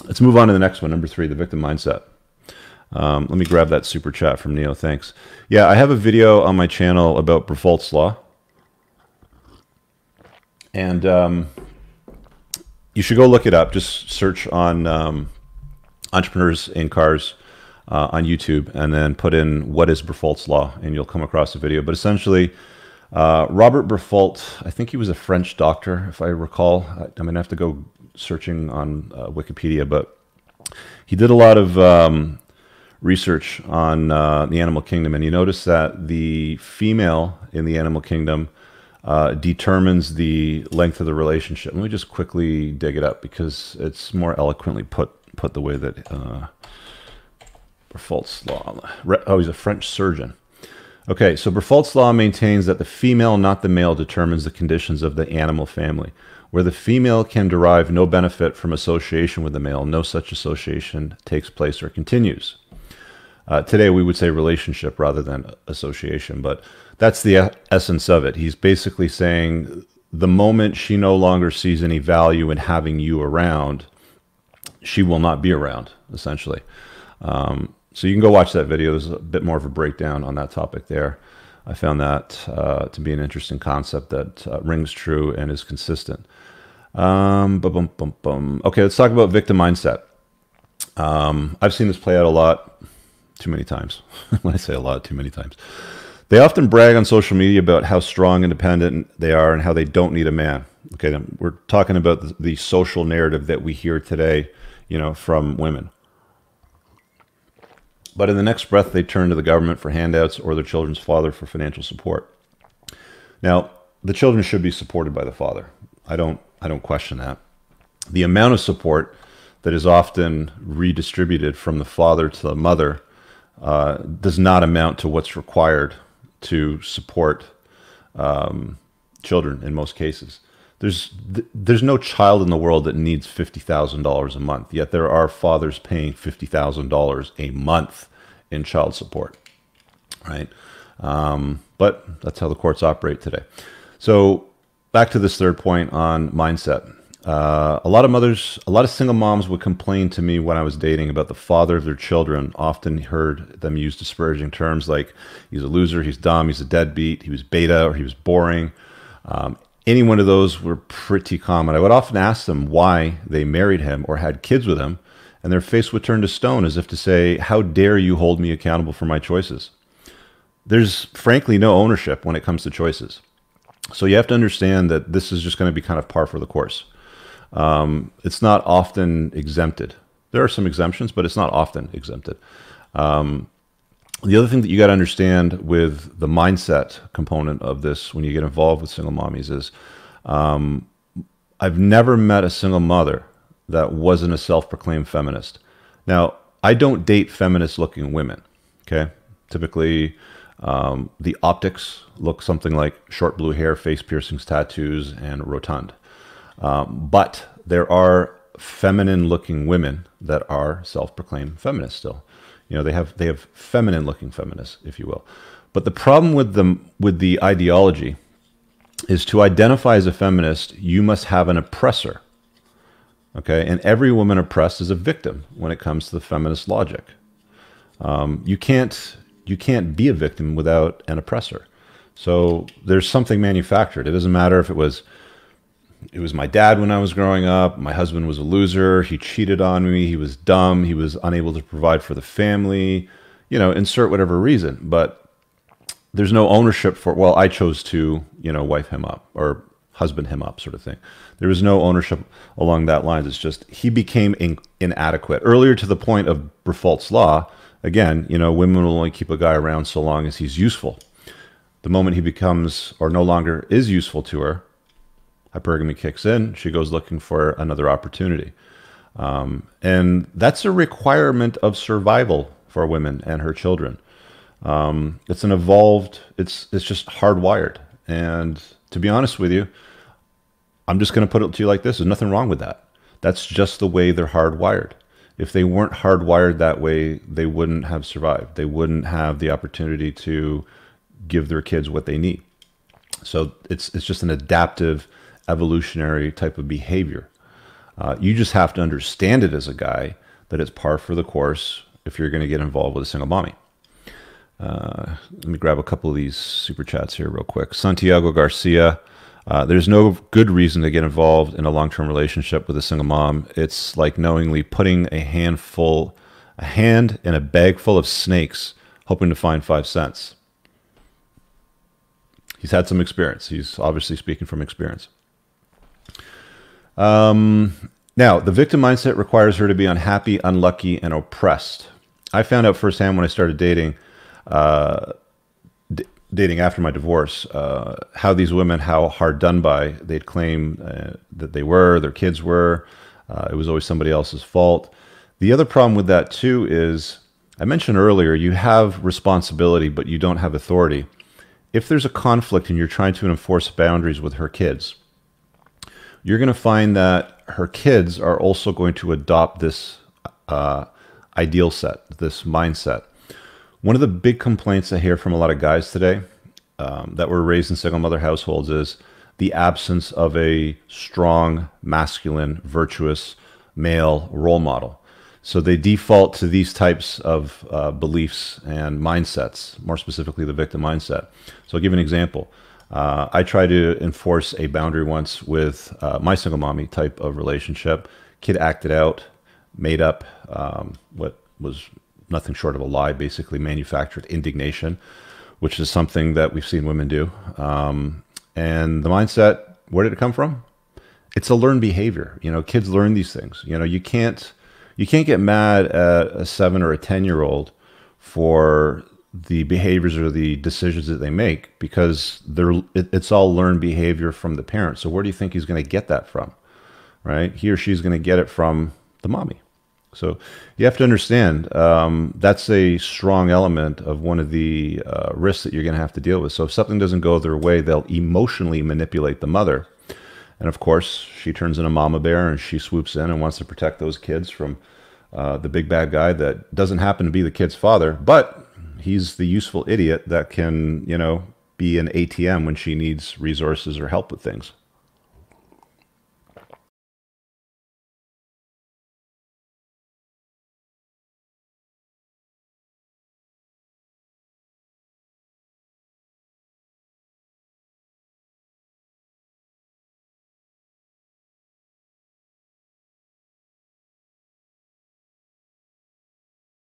Let's move on to the next one, number 3, the victim mindset. Let me grab that super chat from Neo. Thanks. Yeah, I have a video on my channel about Bruffolt's Law. And you should go look it up. Just search on entrepreneurs in cars on YouTube and then put in what is Bruffolt's Law, and you'll come across the video. But essentially, Robert Bruffault, I think he was a French doctor, if I recall. I'm going to have to go searching on Wikipedia, but he did a lot of research on the animal kingdom, and you notice that the female in the animal kingdom determines the length of the relationship. Let me just quickly dig it up because it's more eloquently put the way that Bruffolt's Law. Oh, he's a French surgeon. Okay, so Bruffolt's Law maintains that the female, not the male, determines the conditions of the animal family. Where the female can derive no benefit from association with the male, no such association takes place or continues. Today we would say relationship rather than association, but that's the essence of it. He's basically saying the moment she no longer sees any value in having you around, she will not be around, essentially. So you can go watch that video. There's a bit more of a breakdown on that topic there. I found that to be an interesting concept that rings true and is consistent. Okay, let's talk about victim mindset. I've seen this play out a lot, too many times. When I say a lot, too many times. They often brag on social media about how strong and independent they are and how they don't need a man. Okay, we're talking about the social narrative that we hear today, from women. But in the next breath, they turn to the government for handouts or their children's father for financial support. Now, the children should be supported by the father. I don't question that. The amount of support that is often redistributed from the father to the mother does not amount to what's required to support children in most cases. There's no child in the world that needs $50,000 a month, yet there are fathers paying $50,000 a month in child support, right? But that's how the courts operate today. So back to this third point on mindset. A lot of single moms would complain to me when I was dating about the father of their children. Often heard them use disparaging terms like he's a loser, he's dumb, he's a deadbeat, he was beta, or he was boring. Any one of those were pretty common. I would often ask them why they married him or had kids with him, and their face would turn to stone as if to say, how dare you hold me accountable for my choices? There's frankly no ownership when it comes to choices. So you have to understand that this is just going to be kind of par for the course. It's not often exempted. There are some exemptions, but it's not often exempted. The other thing that you got to understand with the mindset component of this when you get involved with single mommies is I've never met a single mother that wasn't a self-proclaimed feminist. Now, I don't date feminist-looking women, okay? Typically, the optics look something like short blue hair, face piercings, tattoos, and rotund. But there are feminine-looking women that are self-proclaimed feminists still. They have feminine-looking feminists, if you will. But the problem with the ideology is to identify as a feminist, you must have an oppressor. Okay, and every woman oppressed is a victim when it comes to the feminist logic. You can't be a victim without an oppressor. So there's something manufactured. It doesn't matter if it was my dad when I was growing up. My husband was a loser. He cheated on me. He was dumb. He was unable to provide for the family. Insert whatever reason. But there's no ownership for, well, I chose to, wife him up or husband him up sort of thing. There was no ownership along that lines. It's just he became inadequate. Earlier to the point of Bruffolt's Law, again, women will only keep a guy around so long as he's useful. The moment he becomes or no longer is useful to her, hypergamy kicks in, she goes looking for another opportunity. And that's a requirement of survival for women and her children. It's an evolved, it's just hardwired. And to be honest with you, I'm just going to put it to you like this. There's nothing wrong with that. That's just the way they're hardwired. If they weren't hardwired that way, they wouldn't have survived. They wouldn't have the opportunity to give their kids what they need. So it's just an adaptive, evolutionary type of behavior. You just have to understand it as a guy that it's par for the course if you're going to get involved with a single mommy. Let me grab a couple of these super chats here real quick. Santiago Garcia, there's no good reason to get involved in a long-term relationship with a single mom. It's like knowingly putting a hand in a bag full of snakes, hoping to find 5 cents. He's had some experience. He's obviously speaking from experience. Now, the victim mindset requires her to be unhappy, unlucky, and oppressed. I found out firsthand when I started dating after my divorce, how these women, how hard done by they'd claim that they were, their kids were. It was always somebody else's fault. The other problem with that too is, I mentioned earlier, you have responsibility, but you don't have authority. If there's a conflict and you're trying to enforce boundaries with her kids, you're going to find that her kids are also going to adopt this ideal set, this mindset. One of the big complaints I hear from a lot of guys today that were raised in single mother households is the absence of a strong, masculine, virtuous male role model. So they default to these types of beliefs and mindsets, more specifically the victim mindset. So I'll give you an example. I tried to enforce a boundary once with my single mommy type of relationship. Kid acted out, made up what was nothing short of a lie, basically manufactured indignation, which is something that we've seen women do. And the mindset, where did it come from? It's a learned behavior. You know, kids learn these things. You know, you can't get mad at a 7 or a 10-year-old for the behaviors or the decisions that they make, because it's all learned behavior from the parents. So where do you think he's going to get that from, right? He or she's going to get it from the mommy. So you have to understand that's a strong element of one of the risks that you're going to have to deal with. So if something doesn't go their way, they'll emotionally manipulate the mother. And of course, she turns into mama bear and she swoops in and wants to protect those kids from the big bad guy that doesn't happen to be the kid's father, but he's the useful idiot that can, you know, be an ATM when she needs resources or help with things.